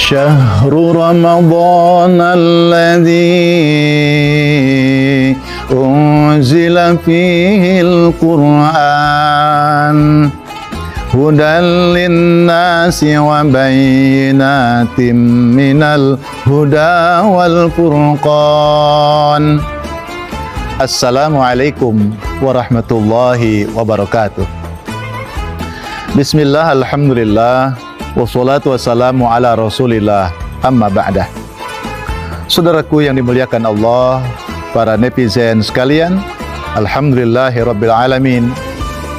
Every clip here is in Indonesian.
شهر رمضان الذي أنزل فيه القرآن هدى للناس وبينات من الهدى والفرقان. Assalamualaikum warahmatullahi wabarakatuh. Bismillah, alhamdulillah, wassalatu wassalamu ala rasulillah, amma ba'dah. Saudaraku yang dimuliakan Allah, para netizen sekalian, alhamdulillahi rabbil alamin,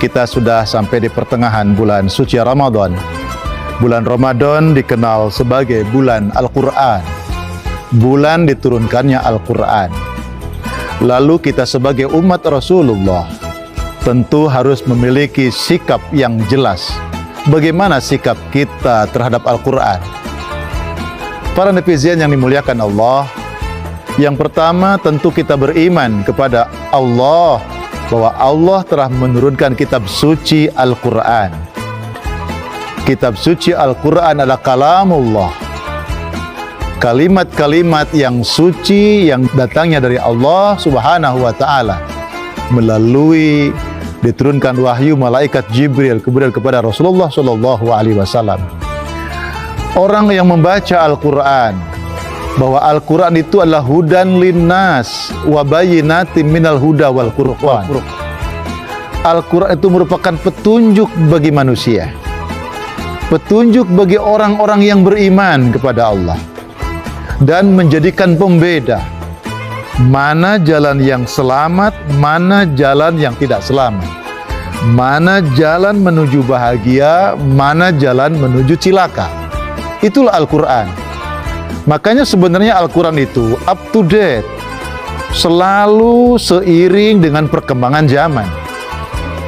kita sudah sampai di pertengahan bulan suci Ramadan. Bulan Ramadan dikenal sebagai bulan Al-Quran, bulan diturunkannya Al-Quran. Lalu kita sebagai umat Rasulullah tentu harus memiliki sikap yang jelas. Bagaimana sikap kita terhadap Al-Quran? Para netizen yang dimuliakan Allah, yang pertama tentu kita beriman kepada Allah, bahwa Allah telah menurunkan kitab suci Al-Quran. Kitab suci Al-Quran adalah kalamullah, kalimat-kalimat yang suci yang datangnya dari Allah Subhanahu wa ta'ala melalui diturunkan wahyu malaikat Jibril kemudian kepada Rasulullah sallallahu alaihi wasallam. Orang yang membaca Al-Quran, bahwa Al-Quran itu adalah hudan linnas wa bayyinatin minal huda wal furqan. Al-Quran itu merupakan petunjuk bagi manusia, petunjuk bagi orang-orang yang beriman kepada Allah, dan menjadikan pembeda mana jalan yang selamat, mana jalan yang tidak selamat, mana jalan menuju bahagia, mana jalan menuju cilaka. Itulah Al-Quran. Makanya sebenarnya Al-Quran itu up to date, selalu seiring dengan perkembangan zaman.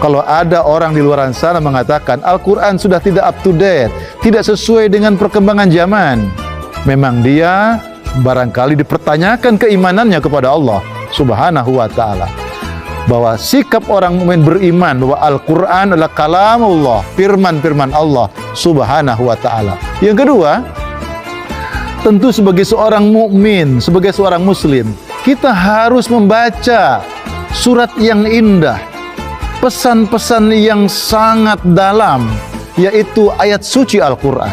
Kalau ada orang di luar sana mengatakan Al-Quran sudah tidak up to date, tidak sesuai dengan perkembangan zaman, memang dia barangkali dipertanyakan keimanannya kepada Allah Subhanahu wa ta'ala. Bahwa sikap orang mukmin beriman bahwa Al-Quran adalah kalamullah, firman-firman Allah Subhanahu wa ta'ala. Yang kedua, tentu sebagai seorang mukmin, sebagai seorang muslim, kita harus membaca surat yang indah, pesan-pesan yang sangat dalam, yaitu ayat suci Al-Quran.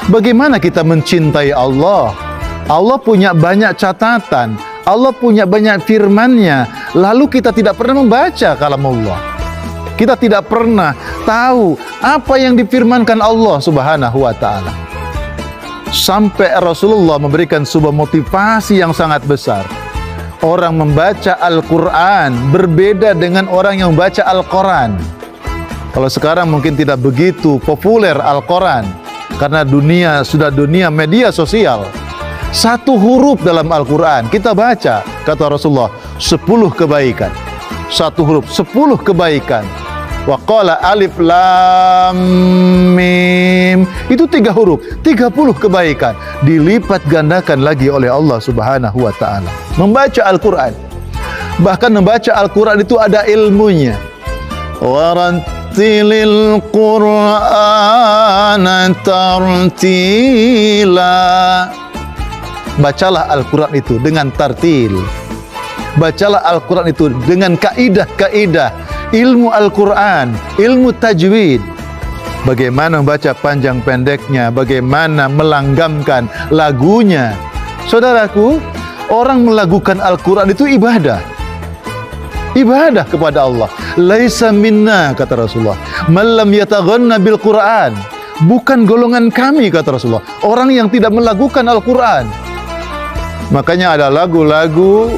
Bagaimana kita mencintai Allah? Allah punya banyak catatan, Allah punya banyak firman-Nya, lalu kita tidak pernah membaca kalamullah. Kita tidak pernah tahu apa yang difirmankan Allah Subhanahu wa ta'ala. Sampai Rasulullah memberikan sebuah motivasi yang sangat besar. Orang membaca Al-Quran berbeda dengan orang yang membaca Al-Quran. Kalau sekarang mungkin tidak begitu populer Al-Quran, karena dunia sudah dunia media sosial. Satu huruf dalam Al-Quran kita baca, kata Rasulullah, 10 kebaikan. Satu huruf 10 kebaikan. Wa qala alif lam mim, itu 3 huruf, 30 kebaikan, dilipat gandakan lagi oleh Allah Subhanahu wa ta'ala. Membaca Al-Quran, bahkan membaca Al-Quran itu ada ilmunya. Warattilil Qur'ana tartila. Bacalah Al-Quran itu dengan tartil. Bacalah Al-Quran itu dengan kaidah-kaidah ilmu Al-Quran, ilmu tajwid. Bagaimana membaca panjang pendeknya, bagaimana melanggamkan lagunya. Saudaraku, orang melagukan Al-Quran itu ibadah. Ibadah kepada Allah. Laisa minna, kata Rasulullah, man lam yataghanna bil Quran. Bukan golongan kami, kata Rasulullah, orang yang tidak melagukan Al-Quran. Makanya ada lagu-lagu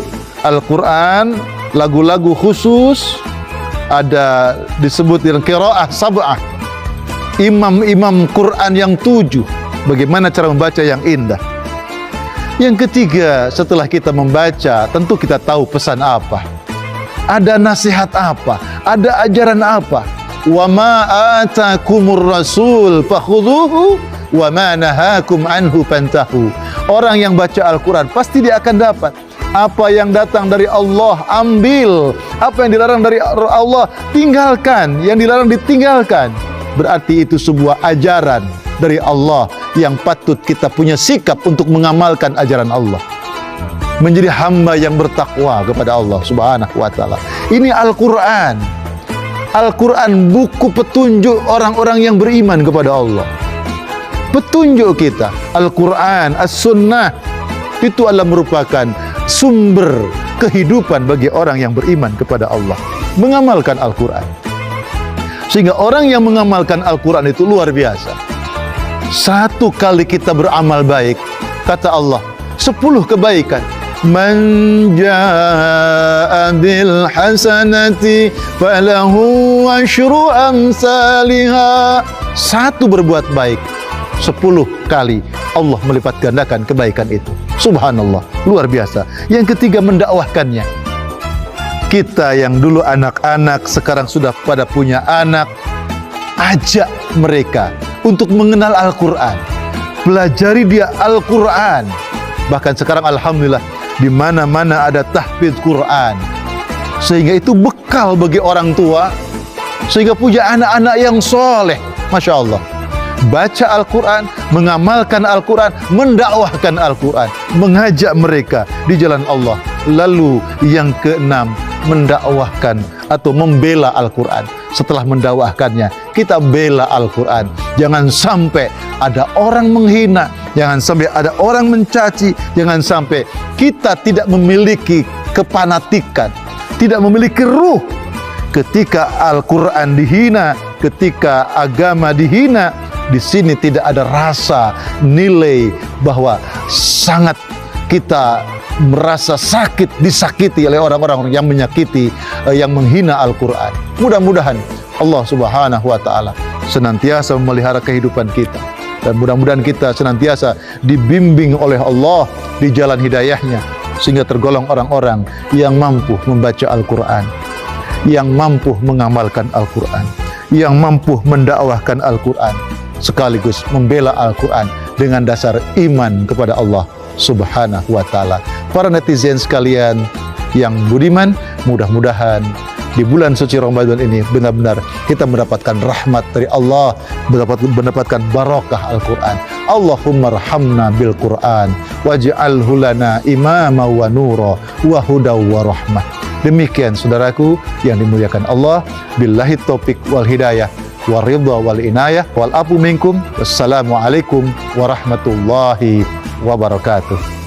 Al-Quran, lagu-lagu khusus, ada disebut dengan qiraah sab'ah, imam-imam Quran yang 7. Bagaimana cara membaca yang indah. Yang ketiga, setelah kita membaca, tentu kita tahu pesan apa, ada nasihat apa, ada ajaran apa. Wa ma atakumur rasul fakhudhuhu wa ma nahakum anhu fantahu. Orang yang baca Al-Quran pasti dia akan dapat apa yang datang dari Allah, ambil. Apa yang dilarang dari Allah, tinggalkan. Yang dilarang ditinggalkan. Berarti itu sebuah ajaran dari Allah yang patut kita punya sikap untuk mengamalkan ajaran Allah, menjadi hamba yang bertakwa kepada Allah Subhanahu wa taala. Ini Al-Qur'an. Al-Quran buku petunjuk orang-orang yang beriman kepada Allah. Petunjuk kita, Al-Quran, As-Sunnah, itu adalah merupakan sumber kehidupan bagi orang yang beriman kepada Allah. Mengamalkan Al-Quran. Sehingga orang yang mengamalkan Al-Quran itu luar biasa. Satu kali kita beramal baik, kata Allah, 10 kebaikan. Man jaa'a bil hasanati falahu asyru amsalha. Satu berbuat baik, 10 kali Allah melipat gandakan kebaikan itu. Subhanallah, luar biasa. Yang ketiga, mendakwahkannya. Kita yang dulu anak-anak, sekarang sudah pada punya anak, ajak mereka untuk mengenal Al-Quran. Pelajari dia Al-Quran. Bahkan sekarang alhamdulillah, di mana-mana ada tahfidz Quran, sehingga itu bekal bagi orang tua, sehingga punya anak-anak yang soleh. Masya Allah, baca Al-Quran, mengamalkan Al-Quran, mendakwahkan Al-Quran, mengajak mereka di jalan Allah. Lalu yang keenam, mendakwahkan atau membela Al-Quran. Setelah mendakwahkannya, kita bela Al-Quran. Jangan sampai ada orang menghina, jangan sampai ada orang mencaci, jangan sampai kita tidak memiliki kepanatikan, tidak memiliki ruh. Ketika Al-Quran dihina, ketika agama dihina, di sini tidak ada rasa nilai bahwa sangat kita merasa sakit, disakiti oleh orang-orang yang menyakiti, yang menghina Al-Quran. Mudah-mudahan Allah Subhanahu wa taala senantiasa memelihara kehidupan kita, dan mudah-mudahan kita senantiasa dibimbing oleh Allah di jalan hidayahnya, sehingga tergolong orang-orang yang mampu membaca Al-Quran, yang mampu mengamalkan Al-Quran, yang mampu mendakwahkan Al-Quran, sekaligus membela Al-Quran dengan dasar iman kepada Allah Subhanahu wa taala. Para netizen sekalian yang budiman, mudah-mudahan di bulan suci Ramadan ini benar-benar kita mendapatkan rahmat dari Allah, mendapatkan barakah Al-Quran. Allahumma rahamna bil Quran waj'alhu lana imama wa nura wa huda wa rahmah. Demikian saudaraku yang dimuliakan Allah, billahi taufik wal hidayah wa ridha wal inayah wal afu minkum. Wassalamualaikum warahmatullahi wabarakatuh.